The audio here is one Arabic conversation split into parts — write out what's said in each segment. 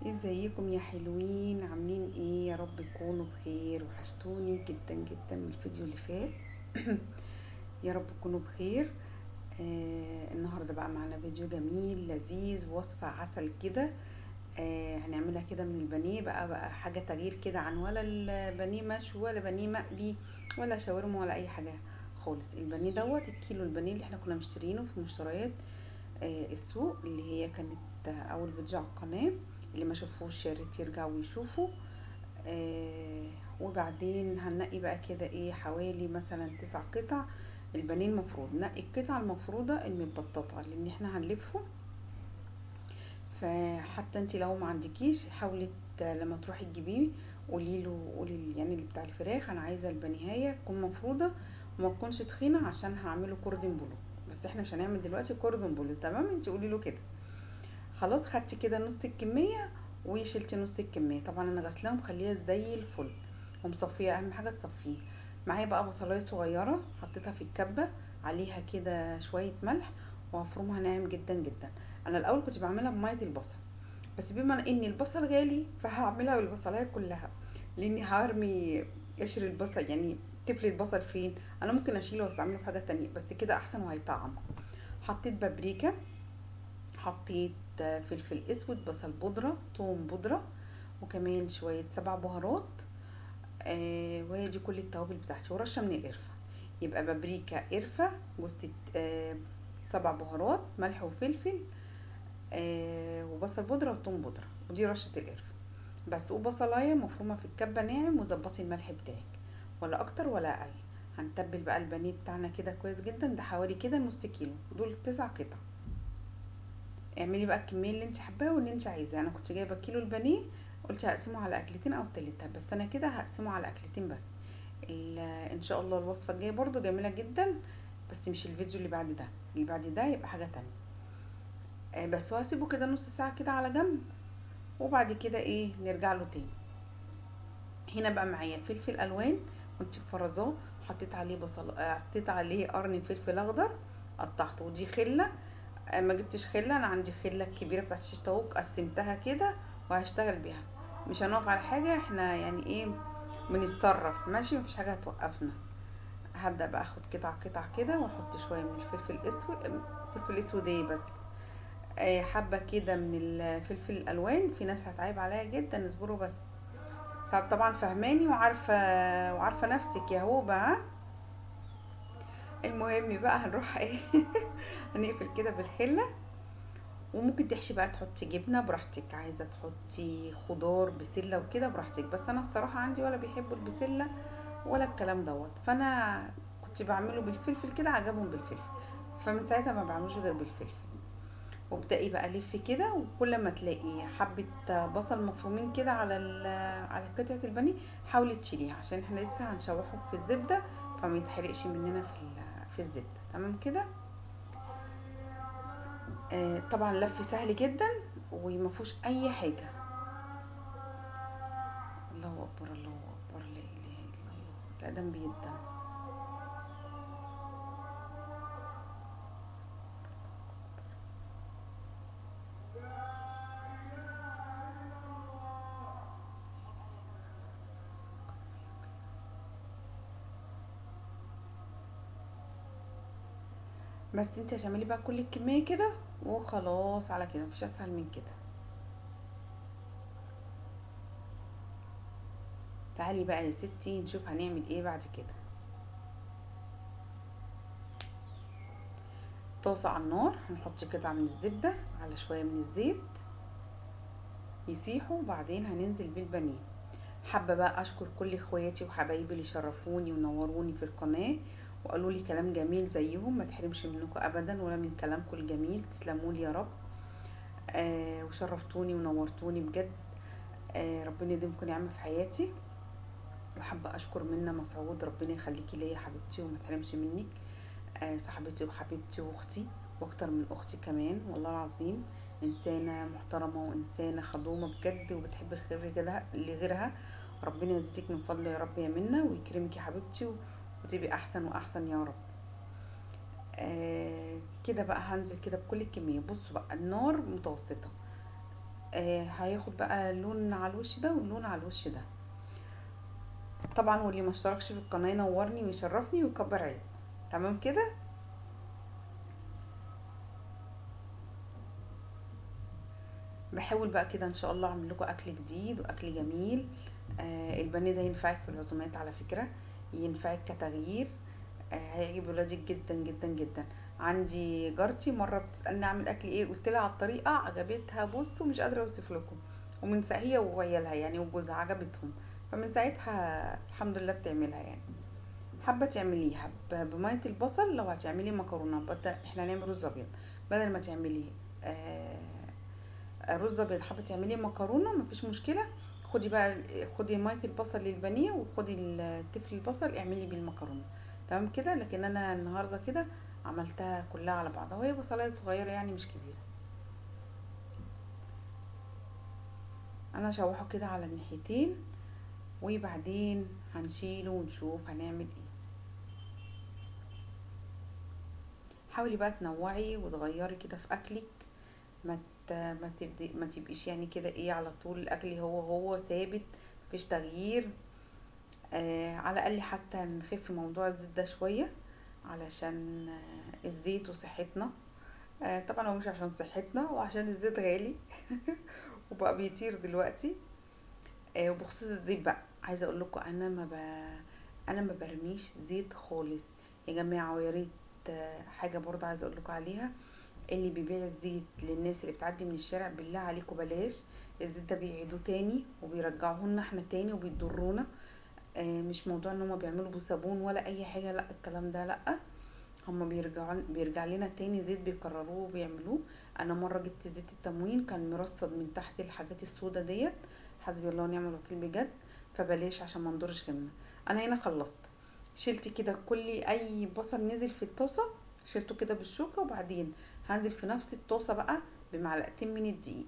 ازيكم يا حلوين؟ عاملين ايه؟ يا رب تكونوا بخير. وحشتوني جدا جدا من الفيديو اللي فات. يا رب تكونوا بخير. النهارده بقى معانا فيديو جميل لذيذ، وصفة عسل كده. هنعملها كده من البانيه، بقى حاجة تغيير كده عن ولا البانيه مشوي ولا بانيه مقلي ولا شاورما ولا اي حاجة خالص. البانيه دوت الكيلو البانيه اللي احنا كنا مشترينه في مشتريات السوق، اللي هي كانت اول فيديو على القناة. اللي ما شافوش يا ريت يرجعوا ويشوفوا. وبعدين هنقي بقى كده ايه، حوالي مثلا 9 قطع. البانيه المفروض نقي القطعة المفروضة المتبططة، لان احنا هنلفه. فحتى انت لو ما عندكيش، حاولي لما تروحي تجيبيه قولي يعني اللي بتاع الفراخ انا عايزه البانيهايه تكون مفروضه وما تكونش تخينه، عشان هعمله كوردن بلو. بس احنا مش هنعمل دلوقتي كوردن بلو، تمام؟ انت قولي له كده. خلاص، خدتي كده نص الكميه وشلتي نص الكميه. طبعا انا غسلاها ومخليها زي الفل ومصفيه، اهم حاجه تصفيه. معايا بقى بصلايه صغيره حطيتها في الكبه، عليها كده شويه ملح، وهفرمها ناعم جدا جدا. انا الاول كنت بعملها بميه البصل، بس بما ان البصل غالي فهعملها بالبصلايه كلها، لاني هرمي قشر البصل. يعني تفلي البصل فين؟ انا ممكن اشيله واستعمله في حاجه تانية، بس كده احسن وهيطعم. حطيت بابريكا، حطيت فلفل اسود، بصل بودره، توم بودره، وكمان شويه 7 بهارات. وهي دي كل التوابل بتاعتي، ورشه من القرفه. يبقى بابريكا، قرفه، جوز 7 بهارات، ملح وفلفل، وبصل بودره وثوم بودره، ودي رشه القرفه بس. وبصلايه مفرومه في الكبه ناعم، وظبطي الملح بتاعك ولا اكتر ولا اقل. هنتبل بقى البانيه بتاعنا كده كويس جدا. ده حوالي كده نص كيلو، دول 9 قطع. اعملي بقى الكميه اللي انت حباها واللي انت عايزاه. انا كنت جايبه كيلو البانيه، قلت هقسمه على اكلتين او تلاتة، بس انا كده هقسمه على اكلتين بس. ان شاء الله الوصفه الجايه برضو جميله جدا، بس مش الفيديو اللي بعد ده. اللي بعد ده يبقى حاجه تانية. بس وهسيبه كده نص ساعه كده على جنب، وبعد كده ايه نرجع له تاني. هنا بقى معايا فلفل الوان كنت فرزاه، حطيت عليه بصل، حطيت عليه قرن فلفل اخضر قطعته. ودي خله، ما جبتش خله، انا عندي خله كبيره بتاعت شيش طاووق، قسمتها كده وهشتغل بيها. مش هنقف على حاجه، احنا يعني ايه، بنتصرف ماشي، مفيش حاجه هتوقفنا. هبدا بقى اخد قطع قطع كده، واحط شويه من الفلفل الاسود. الفلفل الاسود ايه بس، حبه كده من الفلفل الالوان. في ناس هتعيب عليا جدا، اصبروا بس. طبعا فهماني وعارفه نفسك يا هوبه، ها. المهم بقى هنروح ايه، هنقفل كده بالخله. وممكن تحشي بقى، تحطي جبنه براحتك، عايزه تحطي خضار بسله وكده براحتك. بس انا الصراحه عندي ولا بيحبوا البسله ولا الكلام دوت، فانا كنت بعمله بالفلفل كده، عجبهم بالفلفل، فمن ساعتها ما بعملوش غير بالفلفل. وابدأي بقى لفي كده، وكل ما تلاقي حبة بصل مفرومين كده على قطعة البانيه، حاولي تشيليها، عشان احنا لسه هنشوحه في الزبدة، فما يتحرقش مننا في الزبدة. تمام كده. طبعا لف سهل جدا ومفهوش اي حاجة. الله اكبر، الله اكبر، لا اله الا الله. لا ده بيدن. بس انت هتعملي بقى كل الكمية كده وخلاص، على كده مفيش اسهل من كده. تعالي بقى يا ستي نشوف هنعمل ايه بعد كده. طاسة على النار، هنحط قطعة من الزبدة على شوية من الزيت يسيحوا، وبعدين هننزل بالبانيه. حابة بقى اشكر كل اخواتي وحبايبي اللي شرفوني ونوروني في القناة، وقالوا لي كلام جميل زيهم. ما تحرمش منكم ابدا ولا من كلامكم الجميل، تسلموا لي يا رب. وشرفتوني ونورتوني بجد. ربنا يديمكم نعمة في حياتي. وحابة اشكر منى مسعود، ربنا يخليكي ليا يا حبيبتي وما تحرمش منك. صاحبتي وحبيبتي واختي، واكتر من اختي كمان، والله العظيم. انسانه محترمه وانسانه خدومه بجد، وبتحب الخير لغيرها. ربنا يزيدك من فضله يا رب يا منى، ويكرمك يا حبيبتي وتبقي احسن واحسن يا رب. كده بقى هنزل كده بكل الكميه. بصوا بقى النار متوسطه. هياخد بقى لون على الوش ده واللون على الوش ده طبعا. واللي ما اشتركش في القناه ينورني ويشرفني ويكبر عيني. تمام كده. بحاول بقى كده ان شاء الله اعمل لكم اكل جديد واكل جميل. البانيه ده ينفعك في العزومات على فكره، ينفعك كتغيير. هيعجب ولادك جدا جدا جدا. عندي جارتي مره بتسالني اعمل اكل ايه، قلت لها على الطريقه عجبتها، بصوا مش قادره اوصف لكم. ومن ساعتها هي وعيالها يعني وجوزها عجبتهم، فمن ساعتها الحمد لله بتعملها يعني. حابه تعمليها بميه البصل. لو هتعملي مكرونه احنا هنعمل رز ابيض. بدل ما تعملي آه، رز ابيض، حابه تعملي مكرونه مفيش مشكله. خدي بقى، خدي ميه البصل للبانيه وخدي التفل البصل اعملي بيه المكرونه. تمام كده. لكن انا النهارده كده عملتها كلها على بعضها، وهي بصلايه صغيره يعني مش كبيره. انا هشوحه كده على الناحيتين، وبعدين هنشيله ونشوف هنعمل ايه. حاولي بقى تنوعي وتغيري كده في اكلك. ما تبقيش يعني كده ايه على طول الاكل هو ثابت، مفيش تغيير. على الاقل حتى نخف موضوع الزيت ده شويه، علشان الزيت وصحتنا. طبعا هو مش عشان صحتنا، وعشان الزيت غالي وبقى بيطير دلوقتي. وبخصوص الزيت بقى عايزه اقول لكم انا ما برميش زيت خالص يا جماعه. ويا ريت حاجه برضه عايزه اقول لكم عليها. اللي بيبيع الزيت للناس اللي بتعدي من الشارع، بالله عليكم بلاش. الزيت ده بيعيدوه تاني وبيرجعوه لنا احنا تاني وبيضرونا. مش موضوع ان هما بيعملوا بصابون ولا اي حاجه، لا الكلام ده لا. هما بيرجع لنا تاني زيت بيكرروه وبيعملوه. انا مره جبت زيت التموين كان مرصد من تحت الحاجات السودا ديت. حسبي الله ونعم الوكيل بجد. فبلاش عشان ما نضرش غيرنا. انا هنا خلصت. شلت كده كل اي بصل نزل في الطاسه، شلته كده بالشوكه. وبعدين هنزل في نفس الطاسه بقى بمعلقتين من الدقيق.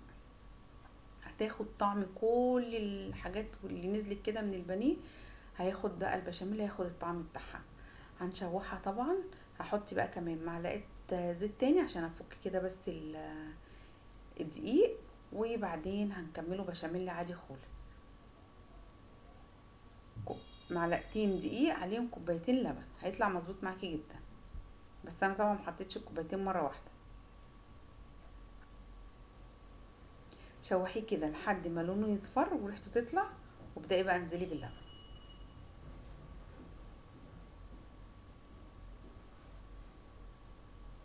هتاخد طعم كل الحاجات اللي نزلت كده من البانيه. هياخد بقى البشاميل هياخد الطعم بتاعها. هنشوحها طبعا. هحط بقى كمان معلقه زيت تاني عشان افك كده بس الدقيق. وبعدين هنكمله بشاميل عادي خالص. معلقتين دقيق عليهم كوبايتين لبن هيطلع مظبوط معاكي جدا. بس انا طبعا محطتش الكوبايتين مره واحده. شوحيه كده لحد ما لونه يصفر وريحته تطلع، وابدأي بقى انزلي باللبن.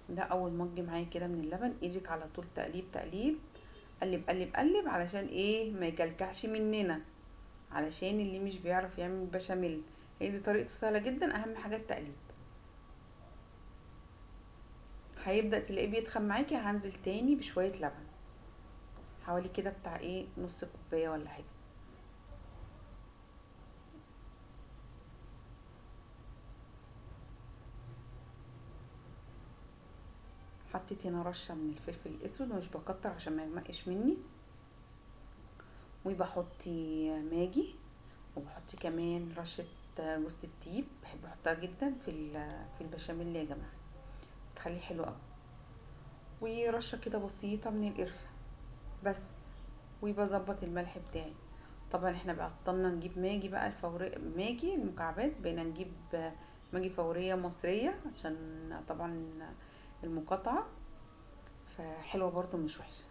ده اول مج معايا كده من اللبن. ايدك على طول تقليب تقليب، قلب قلب قلب، علشان ايه ما يكلكعش مننا. علشان اللي مش بيعرف يعمل بشاميل، هي دي طريقته سهله جدا. اهم حاجه التقليب. هيبدأ تلاقيه بيتخن معاكي. هنزل تاني بشويه لبن، حوالي كده بتاع ايه نص كوبايه ولا حاجه. حطيت هنا رشه من الفلفل الاسود ومش بكتر عشان ما يغمقش مني. وبحط ماجي. وبحط كمان رشه جوز الطيب، بحب احطها جدا في البشاميل يا جماعه، بتخليه حلو قوي. ورشه كده بسيطه من القرفه بس. وبظبط الملح بتاعي. طبعا احنا بقى بطلنا نجيب ماجي بقى ماجي المكعبات، بقينا نجيب ماجي فوريه مصريه عشان طبعا المقاطعه. فحلوه برضو مش وحشه.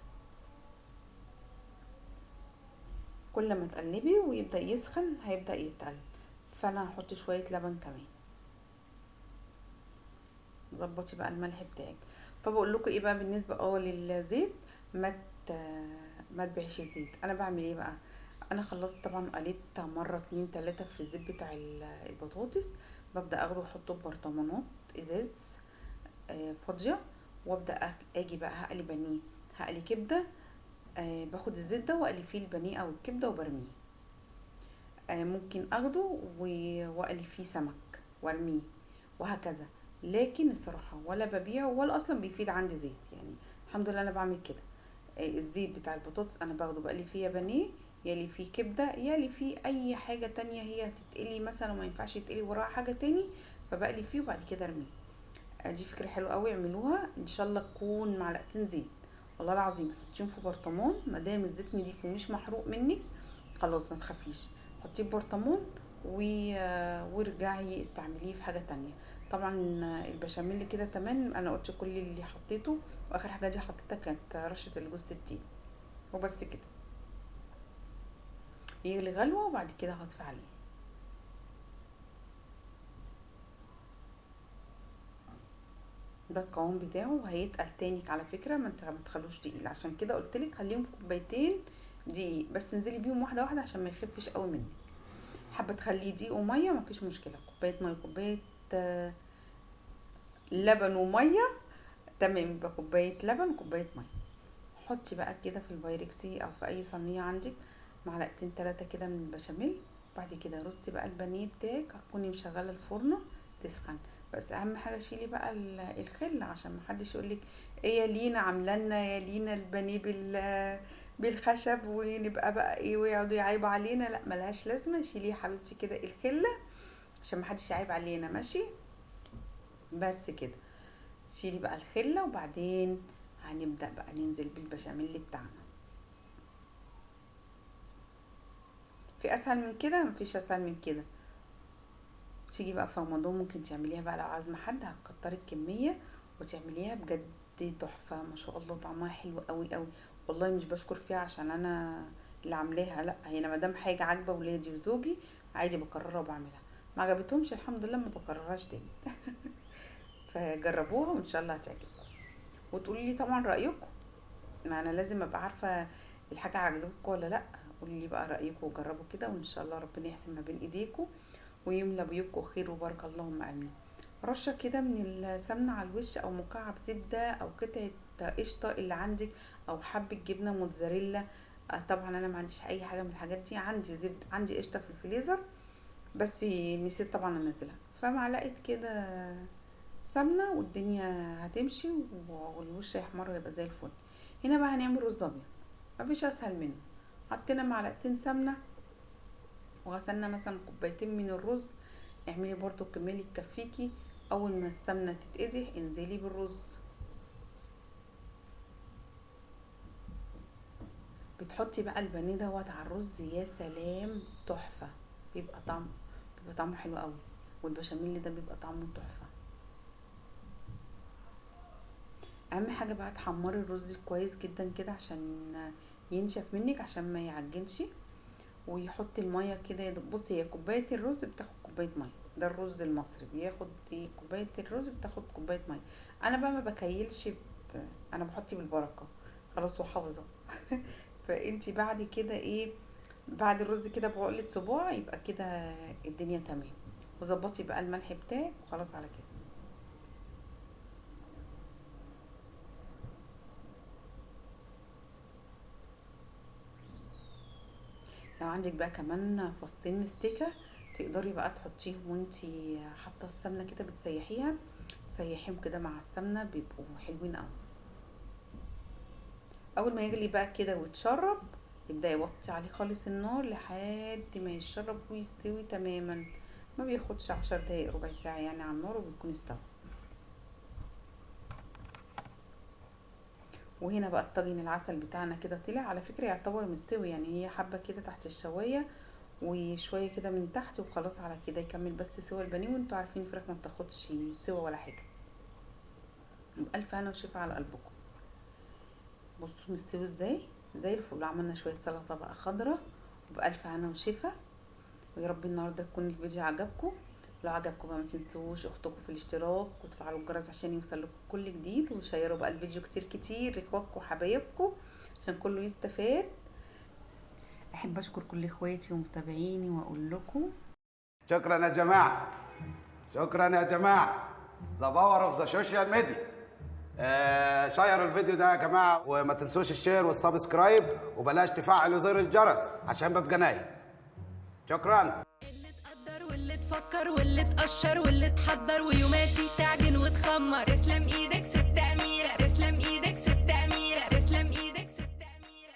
كل ما تقلبي ويبدا يسخن هيبدا يتقل. فانا هحط شويه لبن كمان. ظبطي بقى الملح بتاعك. فبقول لكم ايه بقى بالنسبه للزيت. ما ت... ما تبيعش الزيت. انا بعمل ايه بقى. انا خلصت طبعا قليت مره اتنين تلاته في الزيت بتاع البطاطس. ببدا اخده واحطه في برطمانات ازاز فاضيه. وابدا اجي بقى هقلي بانيه، هقلي كبده. باخد الزيت ده واقلي فيه البانيه او الكبده وبرميه. ممكن اخده واقلي فيه سمك وارميه، وهكذا. لكن الصراحه ولا ببيعه ولا اصلا بيفيد عندي زيت يعني. الحمد لله انا بعمل كده. الزيت بتاع البطاطس انا باخده بقلي فيه يا بانيه يلي فيه كبده، يلي فيه اي حاجه تانية هي هتتقلي مثلا وما ينفعش يتقلي وراها حاجه تاني، فبقلي فيه وبعد كده ارميه. دي فكره حلوه قوي، اعملوها ان شاء الله. تكون معلقتين زيت، والله العظيم حطيهم في برطمان، ما دام الزيت نضيف ومش محروق منك خلاص ما تخافيش. حطيه في برطمان وارجعي استعمليه في حاجه تانية. طبعا البشاميل كده تمام، انا قلت كل اللي حطيته، واخر حاجه دي حطيتها كانت رشه الجوز التين، وبس كده. يغلي غلوه وبعد كده هطفي عليه. ده القوام بتاعه، وهيتقل تاني على فكره، ما تخلوش تقيل، عشان كده قلتلك خليهم كوبايتين دقيق بس، انزلي بيهم واحده واحده عشان ما يخفش قوي منك. حابه تخليه دقيق وميه مفيش مشكله، كوبايه ميه كوبايه لبن وميه، تمام، يبقى كوبايه لبن وكوبايه ميه. حطي بقى كده في البايركسي او في اي صينيه عندك معلقتين 3 كده من البشاميل. بعد كده رصي بقى البانيه بتاعك، هتكوني مشغله الفرن تسخن. بس اهم حاجه شيلي بقى الخل، عشان محدش يقولك ايه يا لينا عامله لنا يا لينا البانيه بالخشب، ونبقى بقى ايه ويقعدوا يعيبوا علينا. لا ملهاش لازمه، شيلي يا حبيبتي كده الخله عشان محدش يعيب علينا، ماشي؟ بس كده، شيلي بقى الخله وبعدين هنبدأ بقى ننزل بالبشاميل بتاعنا. في اسهل من كده؟ مفيش اسهل من كده. تيجي بقى في رمضان ممكن تعمليها بقى، لو عازمه حد هتكتري الكميه وتعمليها بجد تحفه ما شاء الله، طعمها حلو قوي قوي. والله مش بشكر فيها عشان انا اللي عاملاها، لا هي انا مادام حاجه عاجبه ولادي وزوجي عادي بكررها وبعملها، ما عجبتهمش الحمد لله ما بكررهاش تاني. فجربوها وان شاء الله هتعجبكم، وتقولي لي طبعا رايكم. ما انا لازم ابقى عارفه الحاجه عجبتكم ولا لا. قولي لي بقى رايكم وجربوا كده، وان شاء الله ربنا يحسن ما بين ايديكم ويملى بيوتكم خير وبركه، اللهم امين. رشه كده من السمنه على الوش، او مكعب زبده، او قطعه قشطه اللي عندك، او حبه جبنه موتزاريلا. طبعا انا ما عنديش اي حاجه من الحاجات دي، عندي زبده، عندي قشطه في الفريزر بس نسيت طبعا انزلها. فمعلقه كده سمنه والدنيا هتمشي، والوش هيحمر ويبقى زي الفل. هنا بقى هنعمل رز ابيض، مفيش اسهل منه. حطينا معلقتين سمنه وغسلنا مثلا كوبايتين من الرز. اعملي برضو الكميه اللي تكفيكي. اول ما السمنه تتقدح انزلي بالرز. بتحطي بقى البانيه دوت على الرز، يا سلام، تحفه. بيبقى طعمه حلو قوي، والبشاميل ده بيبقى طعمه تحفه. اهم حاجه بقى تحمري الرز كويس جدا كده عشان ينشف منك، عشان ما يعجنش. ويحط الميه كده بصي، هي كوبايه الرز بتاخد كوبايه ميه، ده الرز المصري بياخد ايه، كوبايه الرز بتاخد كوبايه ميه. انا بقى ما بكيلش انا بحطي بالبركه خلاص وحافظه. فانتي بعد كده ايه، بعد الرز كده بعقله صباع يبقى كده الدنيا تمام. وظبطي بقى الملح بتاعك وخلاص على كده. لو عندك بقى كمان فصين مستكه تقدري بقى تحطيهم وانتي حاطه السمنه كده بتسيحيها، تسيحيهم كده مع السمنه بيبقوا حلوين قوي. اول ما يغلي بقى كده ويتشرب، ابداي وطي عليه خالص النار لحد ما يتشرب ويستوي تماما. ما بياخدش 10 دقايق ربع ساعه يعني على النار وبيكون استوى. وهنا بقى الطاجن العسل بتاعنا كده طلع، على فكره يعتبر مستوي، يعني هي حبه كده تحت الشوايه وشويه كده من تحت وخلاص، على كده يكمل بس سوا البانيه. وانتوا عارفين الفراخ ما بتاخدش سوا ولا حاجه. بألف هنا وشفا على قلبكم. بصوا مستوي ازاي، زي الفل. عملنا شويه سلطه بقى خضره، وبألف هنا وشفا. ويا رب النهارده يكون الفيديو عجبكم. لو عجبكم بقى ما تنسوش اختكم في الاشتراك وتفعلوا الجرس عشان يوصل لكم كل جديد، وشيروا بقى الفيديو كتير كتير لاخواتكم وحبايبكم عشان كله يستفاد. احب اشكر كل اخواتي ومتابعيني واقول لكم شكرا يا جماعه، شكرا يا جماعه. ذا باور اوف ذا سوشيال ميديا. شيروا الفيديو ده يا جماعه، وما تنسوش الشير والسبسكرايب، وبلاش تفعلوا زر الجرس عشان ببقى نايم. شكرا. اللي تقدر واللي تفكر واللي تقشر واللي تحضر ويوماتي تعجن وتخمر، تسلم ايدك ست اميره.